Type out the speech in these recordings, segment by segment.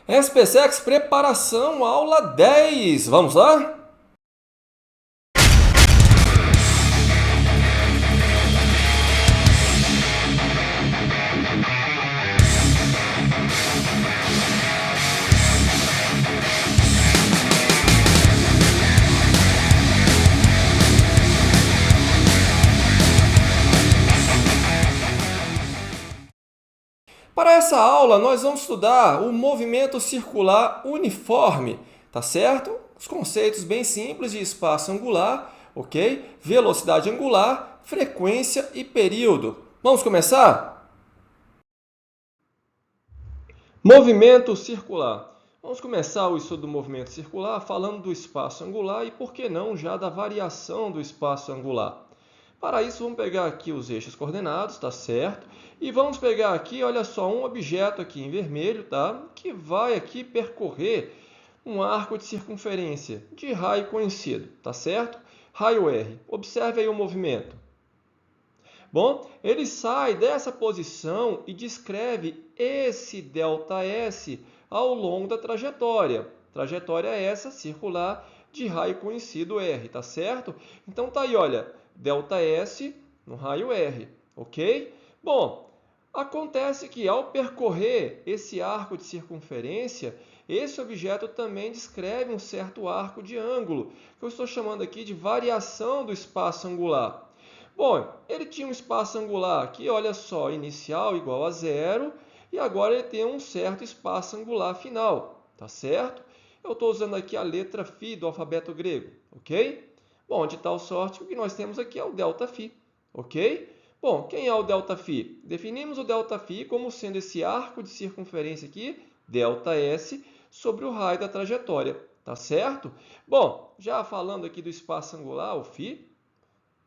SpaceX Preparação, aula 10. Vamos lá? Para essa aula, nós vamos estudar o movimento circular uniforme, tá certo? Os conceitos bem simples de espaço angular, ok? Velocidade angular, frequência e período. Vamos começar? Movimento circular. Vamos começar o estudo do movimento circular falando do espaço angular e, por que não, já da variação do espaço angular. Para isso, vamos pegar aqui os eixos coordenados, tá certo? E vamos pegar aqui, olha só, um objeto aqui em vermelho, tá? Que vai aqui percorrer um arco de circunferência de raio conhecido, tá certo? Raio R. Observe aí o movimento. Bom, ele sai dessa posição e descreve esse ΔS ao longo da trajetória. Trajetória essa circular de raio conhecido R, tá certo? Então tá aí, olha, ΔS no raio R, ok? Bom, acontece que ao percorrer esse arco de circunferência, esse objeto também descreve um certo arco de ângulo, que eu estou chamando aqui de variação do espaço angular. Bom, ele tinha um espaço angular aqui, olha só, inicial igual a zero, e agora ele tem um certo espaço angular final, tá certo? Eu estou usando aqui a letra φ do alfabeto grego, ok? Bom, de tal sorte que o que nós temos aqui é o ΔΦ, ok? Bom, quem é o ΔΦ? Definimos o ΔΦ como sendo esse arco de circunferência aqui, ΔS, sobre o raio da trajetória, tá certo? Bom, já falando aqui do espaço angular, o φ,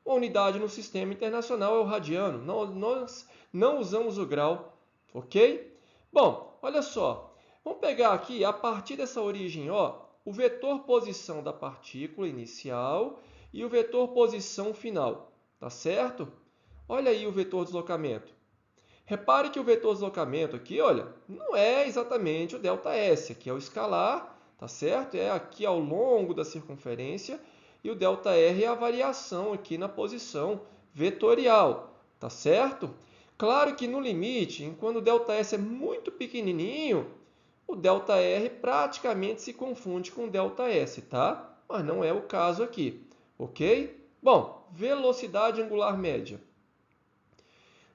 a unidade no sistema internacional é o radiano. Nós não usamos o grau, ok? Bom, olha só. Vamos pegar aqui, a partir dessa origem, ó, o vetor posição da partícula inicial e o vetor posição final, tá certo? Olha aí o vetor deslocamento. Repare que o vetor deslocamento aqui, olha, não é exatamente o ΔS, aqui é o escalar, tá certo? É aqui ao longo da circunferência, e o ΔR é a variação aqui na posição vetorial, tá certo? Claro que no limite, quando o ΔS é muito pequenininho, o ΔR praticamente se confunde com o ΔS, tá? Mas não é o caso aqui, ok? Bom, velocidade angular média.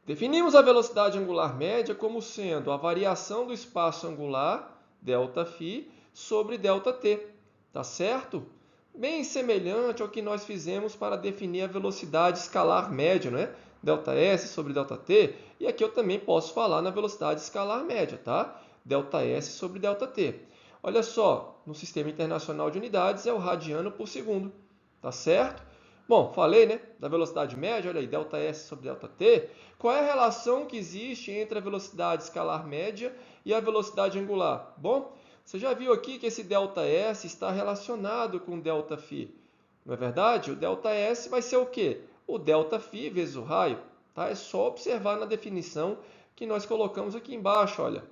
Definimos a velocidade angular média como sendo a variação do espaço angular, ΔΦ, sobre ΔT, tá certo? Bem semelhante ao que nós fizemos para definir a velocidade escalar média, né? ΔS sobre ΔT, e aqui eu também posso falar na velocidade escalar média, tá? ΔS sobre ΔT. Olha só, no Sistema Internacional de Unidades é o radiano por segundo, tá certo? Bom, falei, né, da velocidade média, olha aí, ΔS sobre ΔT. Qual é a relação que existe entre a velocidade escalar média e a velocidade angular? Bom, você já viu aqui que esse ΔS está relacionado com ΔΦ. Não é verdade? O ΔS vai ser o quê? O ΔΦ vezes o raio. Tá? É só observar na definição que nós colocamos aqui embaixo, olha.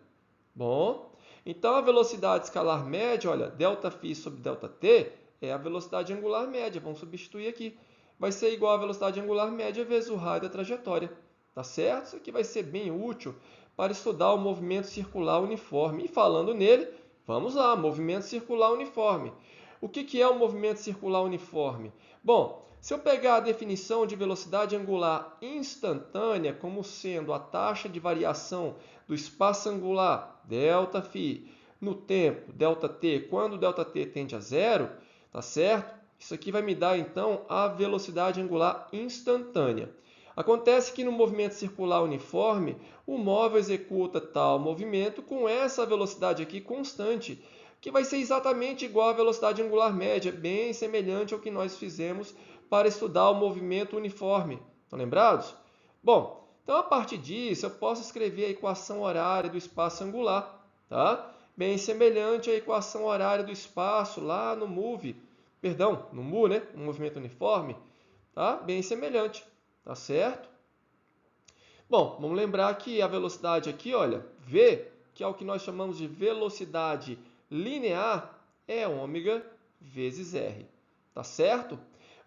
Bom, então a velocidade escalar média, olha, ΔΦ sobre ΔT é a velocidade angular média. Vamos substituir aqui. Vai ser igual à velocidade angular média vezes o raio da trajetória. Tá certo? Isso aqui vai ser bem útil para estudar o movimento circular uniforme. E falando nele, vamos lá, movimento circular uniforme. O que é o movimento circular uniforme? Bom, se eu pegar a definição de velocidade angular instantânea como sendo a taxa de variação do espaço angular, ΔΦ, no tempo, ΔT, quando ΔT tende a zero, tá certo? Isso aqui vai me dar, então, a velocidade angular instantânea. Acontece que no movimento circular uniforme, o móvel executa tal movimento com essa velocidade aqui constante, que vai ser exatamente igual à velocidade angular média, bem semelhante ao que nós fizemos para estudar o movimento uniforme. Estão lembrados? Bom, então a partir disso eu posso escrever a equação horária do espaço angular, tá? Bem semelhante à equação horária do espaço lá no MOVE, perdão, no MU, né? No movimento uniforme, tá? Bem semelhante, tá certo? Bom, vamos lembrar que a velocidade aqui, olha, v que é o que nós chamamos de velocidade linear, é ômega vezes r. Tá certo?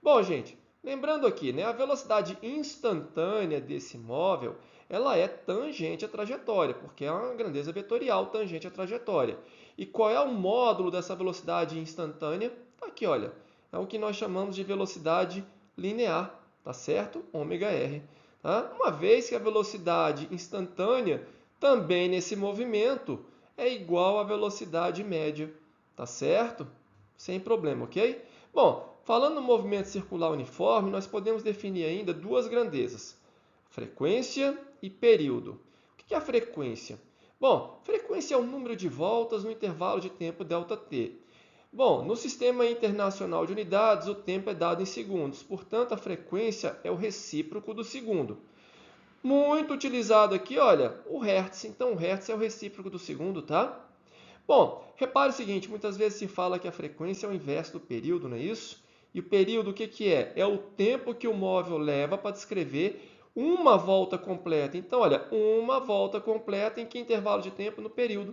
Bom, gente, lembrando aqui, né, a velocidade instantânea desse móvel, ela é tangente à trajetória, porque é uma grandeza vetorial tangente à trajetória. E qual é o módulo dessa velocidade instantânea? Tá aqui, olha. É o que nós chamamos de velocidade linear, tá certo? Ômega r. Tá? Uma vez que a velocidade instantânea também nesse movimento é igual à velocidade média, tá certo? Sem problema, ok? Bom, falando no movimento circular uniforme, nós podemos definir ainda duas grandezas, frequência e período. O que é a frequência? Bom, frequência é o número de voltas no intervalo de tempo ΔT. Bom, no Sistema Internacional de Unidades, o tempo é dado em segundos, portanto, a frequência é o recíproco do segundo. Muito utilizado aqui, olha, o Hertz. Então, o Hertz é o recíproco do segundo, tá? Bom, repare o seguinte, muitas vezes se fala que a frequência é o inverso do período, não é isso? E o período, o que é? É o tempo que o móvel leva para descrever uma volta completa. Então, olha, uma volta completa em que intervalo de tempo no período,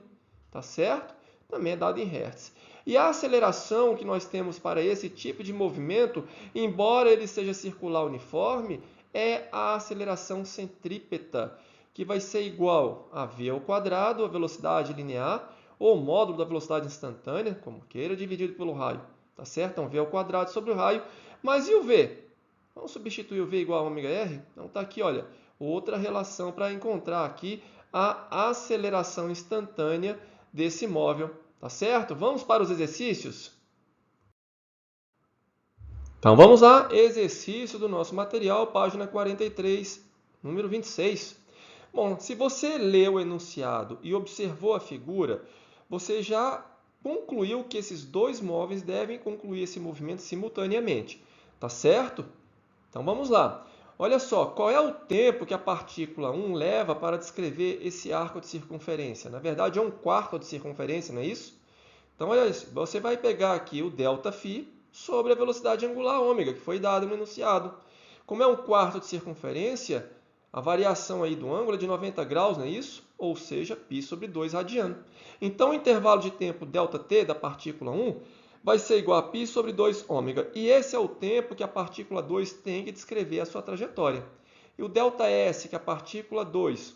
tá certo? Também é dado em Hertz. E a aceleração que nós temos para esse tipo de movimento, embora ele seja circular uniforme, é a aceleração centrípeta, que vai ser igual a v ao quadrado, a velocidade linear, ou o módulo da velocidade instantânea, como queira, dividido pelo raio. Tá certo? Então, v ao quadrado sobre o raio. Mas e o v? Vamos substituir o v igual a ômega r? Então, está aqui, olha, outra relação para encontrar aqui a aceleração instantânea desse móvel. Tá certo? Vamos para os exercícios? Então, vamos lá. Exercício do nosso material, página 43, número 26. Bom, se você leu o enunciado e observou a figura, você já concluiu que esses dois móveis devem concluir esse movimento simultaneamente. Tá certo? Então, vamos lá. Olha só, qual é o tempo que a partícula 1 leva para descrever esse arco de circunferência? Na verdade, é um quarto de circunferência, não é isso? Então, olha isso. Você vai pegar aqui o ΔΦ sobre a velocidade angular ômega, que foi dada no enunciado. Como é um quarto de circunferência, a variação aí do ângulo é de 90 graus, não é isso? Ou seja, π sobre 2 radiano. Então, o intervalo de tempo ΔT da partícula 1 vai ser igual a π sobre 2 ômega. E esse é o tempo que a partícula 2 tem que descrever a sua trajetória. E o ΔS, que a partícula 2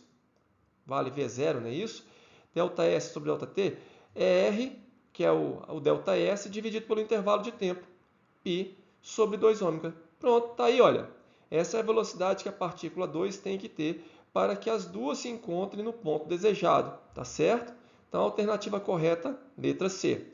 vale V0, não é isso? ΔS sobre ΔT é R, que é o ΔS, dividido pelo intervalo de tempo, π sobre 2 ômega. Pronto, está aí, olha. Essa é a velocidade que a partícula 2 tem que ter para que as duas se encontrem no ponto desejado, tá certo? Então, a alternativa correta, letra C.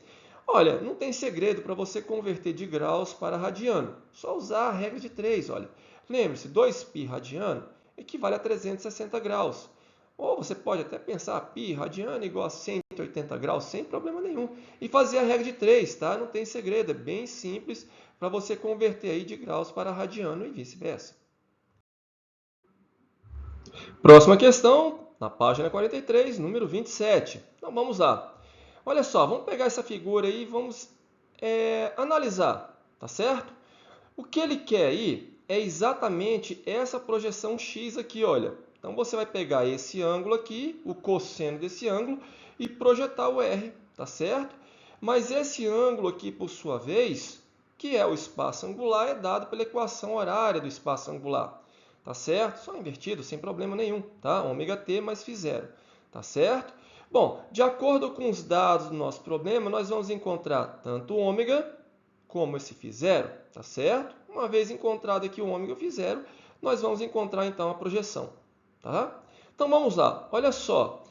Olha, não tem segredo para você converter de graus para radiano. Só usar a regra de 3, olha. Lembre-se, 2π radiano equivale a 360 graus. Ou você pode até pensar, π radiano igual a 180 graus, sem problema nenhum. E fazer a regra de 3, tá? Não tem segredo, é bem simples para você converter aí de graus para radiano e vice-versa. Próxima questão, na página 43, número 27. Então, vamos lá. Olha só, vamos pegar essa figura aí e vamos analisar, tá certo? O que ele quer aí é exatamente essa projeção x aqui, olha. Então, você vai pegar esse ângulo aqui, o cosseno desse ângulo, e projetar o R, tá certo? Mas esse ângulo aqui, por sua vez, que é o espaço angular, é dado pela equação horária do espaço angular, tá certo? Só invertido, sem problema nenhum, tá? Ômega t mais φ0, tá certo? Bom, de acordo com os dados do nosso problema, nós vamos encontrar tanto o ômega como esse φ0, tá certo? Uma vez encontrado aqui o ômega e o φ0, nós vamos encontrar então a projeção. Tá? Então vamos lá, olha só.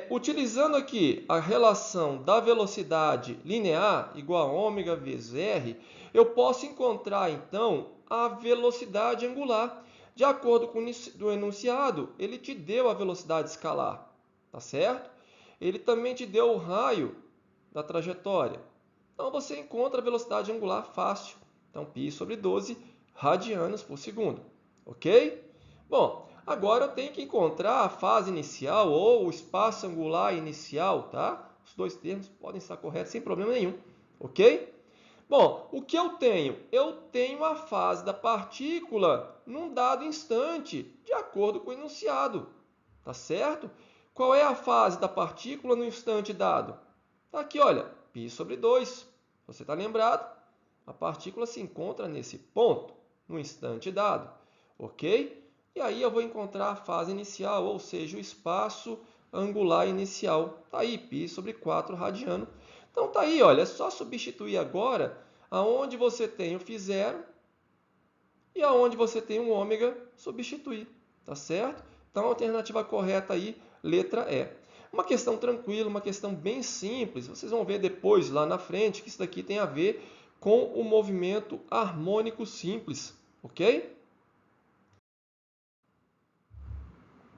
Utilizando aqui a relação da velocidade linear igual a ômega vezes r, eu posso encontrar então a velocidade angular. De acordo com o enunciado, ele te deu a velocidade escalar, tá certo? Ele também te deu o raio da trajetória. Então você encontra a velocidade angular fácil. Então π sobre 12 radianos por segundo, ok? Bom, agora eu tenho que encontrar a fase inicial ou o espaço angular inicial, tá? Os dois termos podem estar corretos sem problema nenhum, ok? Bom, o que eu tenho? Eu tenho a fase da partícula num dado instante, de acordo com o enunciado, tá certo? qual é a fase da partícula no instante dado? Aqui, olha, π sobre 2. Você está lembrado? A partícula se encontra nesse ponto, no instante dado, ok? E aí eu vou encontrar a fase inicial, ou seja, o espaço angular inicial. Está aí, π sobre 4 radiano. Então, está aí, olha, é só substituir agora aonde você tem o φ0 e aonde você tem um ômega, substituir, tá certo? Então, a alternativa correta aí, letra E. Uma questão tranquila, uma questão bem simples. Vocês vão ver depois, lá na frente, que isso daqui tem a ver com o movimento harmônico simples, ok?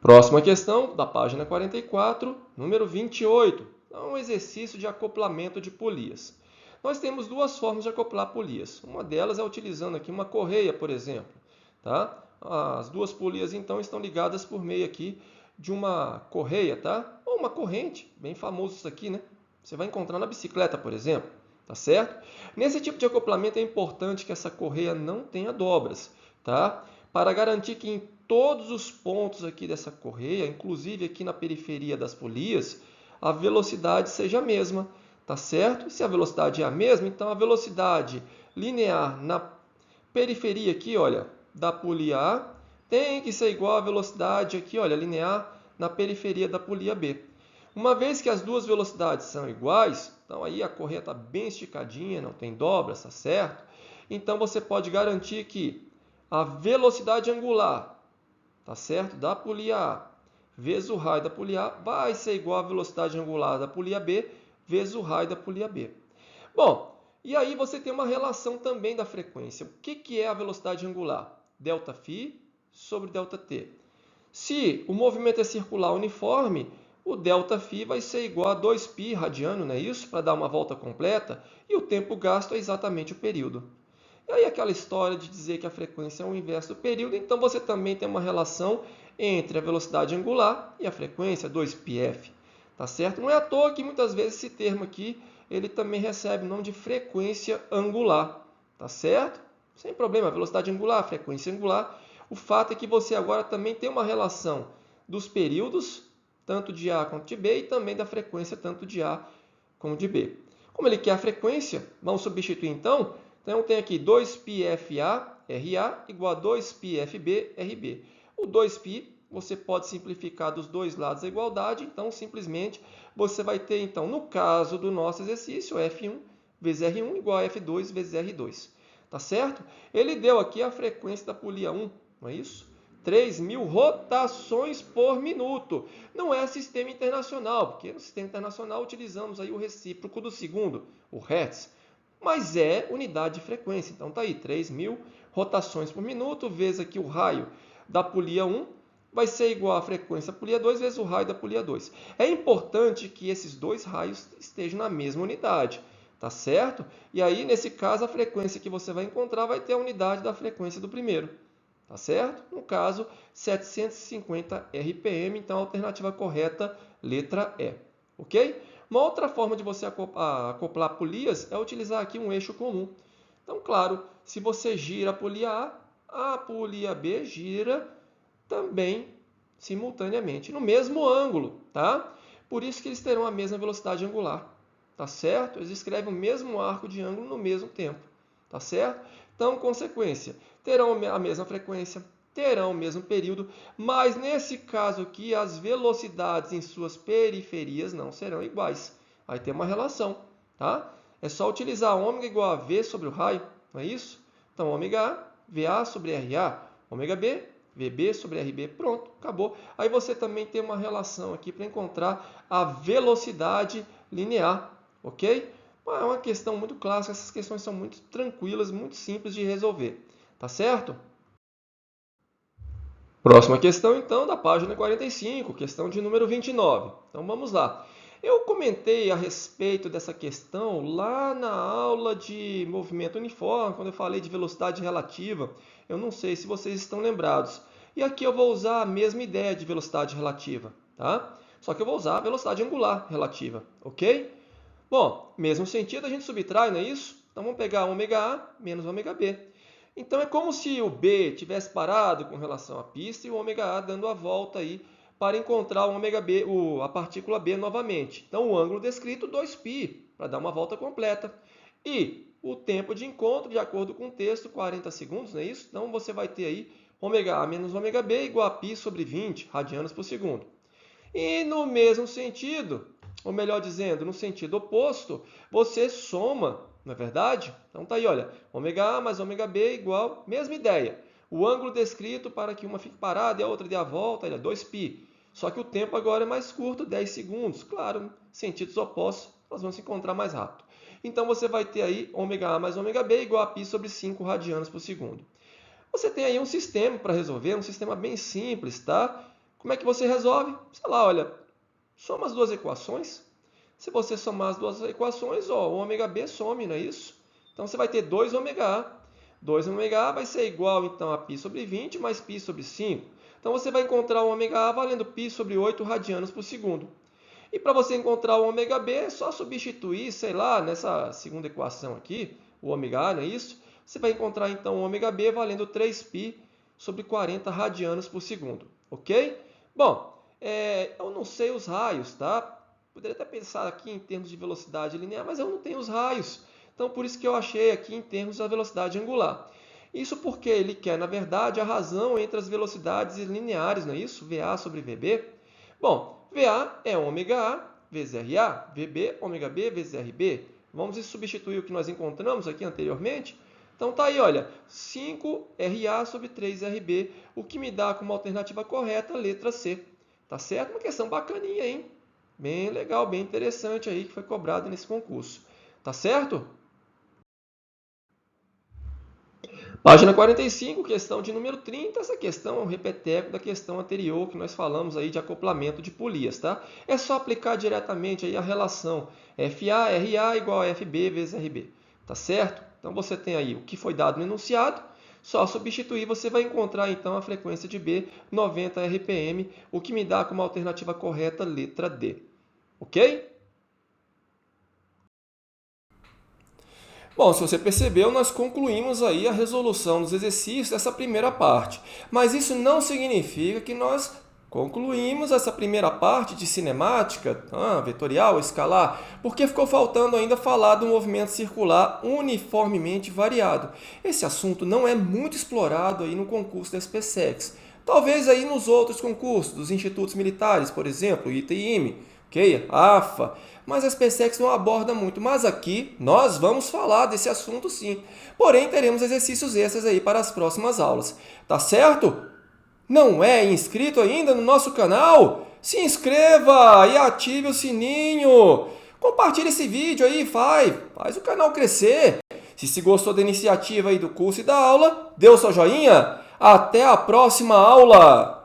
Próxima questão, da página 44, número 28. É um exercício de acoplamento de polias. Nós temos duas formas de acoplar polias. Uma delas é utilizando aqui uma correia, por exemplo. Tá? As duas polias, então, estão ligadas por meio aqui de uma correia, tá? Ou uma corrente, bem famoso isso aqui, né? Você vai encontrar na bicicleta, por exemplo, tá certo? Nesse tipo de acoplamento é importante que essa correia não tenha dobras, tá? Para garantir que em todos os pontos aqui dessa correia, inclusive aqui na periferia das polias, a velocidade seja a mesma, tá certo? Se a velocidade é a mesma, então a velocidade linear na periferia aqui, olha, da polia A, tem que ser igual à velocidade aqui, olha, linear na periferia da polia B. Uma vez que as duas velocidades são iguais, então aí a correia está bem esticadinha, não tem dobras, tá certo? Então você pode garantir que a velocidade angular, tá certo, da polia A vezes o raio da polia A vai ser igual à velocidade angular da polia B vezes o raio da polia B. Bom, e aí você tem uma relação também da frequência. O que é a velocidade angular? Δφ sobre ΔT. Se o movimento é circular uniforme, o Δφ vai ser igual a 2π radiano, não é isso? Para dar uma volta completa, e o tempo gasto é exatamente o período. E aí aquela história de dizer que a frequência é o inverso do período, então você também tem uma relação entre a velocidade angular e a frequência, 2πf. Tá certo? Não é à toa que muitas vezes esse termo aqui, ele também recebe o nome de frequência angular. Tá certo? Sem problema, velocidade angular, frequência angular. O fato é que você agora também tem uma relação dos períodos, tanto de A quanto de B, e também da frequência, tanto de A como de B. Como ele quer a frequência, vamos substituir então. Então, tem aqui 2πFA, RA, igual a 2πFB, RB. O 2π, você pode simplificar dos dois lados a igualdade, então, simplesmente, você vai ter, então, no caso do nosso exercício, F1 vezes R1 igual a F2 vezes R2. Tá certo? Ele deu aqui a frequência da polia 1, não é isso? 3.000 rotações por minuto. Não é sistema internacional, porque no sistema internacional utilizamos aí o recíproco do segundo, o Hertz. Mas é unidade de frequência. Então, está aí, 3.000 rotações por minuto, vezes aqui o raio da polia 1, vai ser igual à frequência da polia 2 vezes o raio da polia 2. É importante que esses dois raios estejam na mesma unidade, tá certo? E aí, nesse caso, a frequência que você vai encontrar vai ter a unidade da frequência do primeiro, tá certo? No caso, 750 RPM, então a alternativa correta, letra E, ok? Uma outra forma de você acoplar polias é utilizar aqui um eixo comum. Então, claro, se você gira a polia A polia B gira também simultaneamente, no mesmo ângulo, tá? Por isso que eles terão a mesma velocidade angular, tá certo? Eles escrevem o mesmo arco de ângulo no mesmo tempo, tá certo? Então, consequência, terão a mesma frequência, terão o mesmo período, mas nesse caso aqui as velocidades em suas periferias não serão iguais. Aí tem uma relação, tá? É só utilizar ômega igual a V sobre o raio, não é isso? Então, ômega A, VA sobre RA, ômega B, VB sobre RB, pronto, acabou. Aí você também tem uma relação aqui para encontrar a velocidade linear, ok? É uma questão muito clássica, essas questões são muito tranquilas, muito simples de resolver, tá certo? Próxima questão, então, da página 45, questão de número 29. Então, vamos lá. Eu comentei a respeito dessa questão lá na aula de movimento uniforme, quando eu falei de velocidade relativa. Eu não sei se vocês estão lembrados. E aqui eu vou usar a mesma ideia de velocidade relativa, tá? Só que eu vou usar a velocidade angular relativa, ok? Bom, mesmo sentido a gente subtrai, não é isso? Então, vamos pegar ômega A menos ômega B. Então, é como se o B tivesse parado com relação à pista e o ômega A dando a volta aí para encontrar o ômega B, a partícula B novamente. Então, o ângulo descrito, 2π, para dar uma volta completa. E o tempo de encontro, de acordo com o texto, 40 segundos, não é isso? Então, você vai ter aí ômega A menos ômega B igual a π sobre 20 radianos por segundo. E no mesmo sentido, ou melhor dizendo, no sentido oposto, você soma, não é verdade? Então tá aí, olha, ômega A mais ômega B igual, mesma ideia. O ângulo descrito para que uma fique parada e a outra dê a volta, é 2π. Só que o tempo agora é mais curto, 10 segundos. Claro, sentidos opostos, elas vão se encontrar mais rápido. Então você vai ter aí ômega A mais ômega B igual a π sobre 5 radianos por segundo. Você tem aí um sistema para resolver, um sistema bem simples, tá? Como é que você resolve? Sei lá, olha, soma as duas equações. Se você somar as duas equações, ó, o ômega B some, não é isso? Então você vai ter 2 ômega A. 2 ômega A vai ser igual então a π sobre 20 mais π sobre 5. Então você vai encontrar o ômega A valendo π sobre 8 radianos por segundo. E para você encontrar o ômega B, é só substituir, sei lá, nessa segunda equação aqui, o ômega A, não é isso? Você vai encontrar então o ômega B valendo 3π sobre 40 radianos por segundo, ok? Bom, eu não sei os raios, tá? Poderia até pensar aqui em termos de velocidade linear, mas eu não tenho os raios. Então, por isso que eu achei aqui em termos da velocidade angular. Isso porque ele quer, na verdade, a razão entre as velocidades lineares, não é isso? VA sobre VB. Bom, VA é ômega A vezes RA, VB, ômega B vezes RB. Vamos substituir o que nós encontramos aqui anteriormente? Então tá aí, olha, 5RA sobre 3RB, o que me dá como alternativa correta a letra C. Tá certo? Uma questão bacaninha, hein? Bem legal, bem interessante aí que foi cobrado nesse concurso. Tá certo? Página 45, questão de número 30. Essa questão é um repeteco da questão anterior que nós falamos aí de acoplamento de polias, tá? É só aplicar diretamente aí a relação FA, RA igual a FB vezes RB. Tá certo? Então você tem aí o que foi dado no enunciado, só substituir, você vai encontrar então a frequência de B, 90 RPM, o que me dá como alternativa correta letra D. Ok? Bom, se você percebeu, nós concluímos aí a resolução dos exercícios dessa primeira parte. Mas isso não significa que nós concluímos essa primeira parte de cinemática, vetorial, escalar, porque ficou faltando ainda falar do movimento circular uniformemente variado. Esse assunto não é muito explorado aí no concurso da SpaceX. Talvez aí nos outros concursos, dos institutos militares, por exemplo, ITIM, AFA, mas a SpaceX não aborda muito. Mas aqui nós vamos falar desse assunto sim. Porém, teremos exercícios extras aí para as próximas aulas. Tá certo? Não é inscrito ainda no nosso canal? Se inscreva e ative o sininho. Compartilhe esse vídeo aí, faz o canal crescer. Se gostou da iniciativa aí do curso e da aula, dê o seu joinha. Até a próxima aula!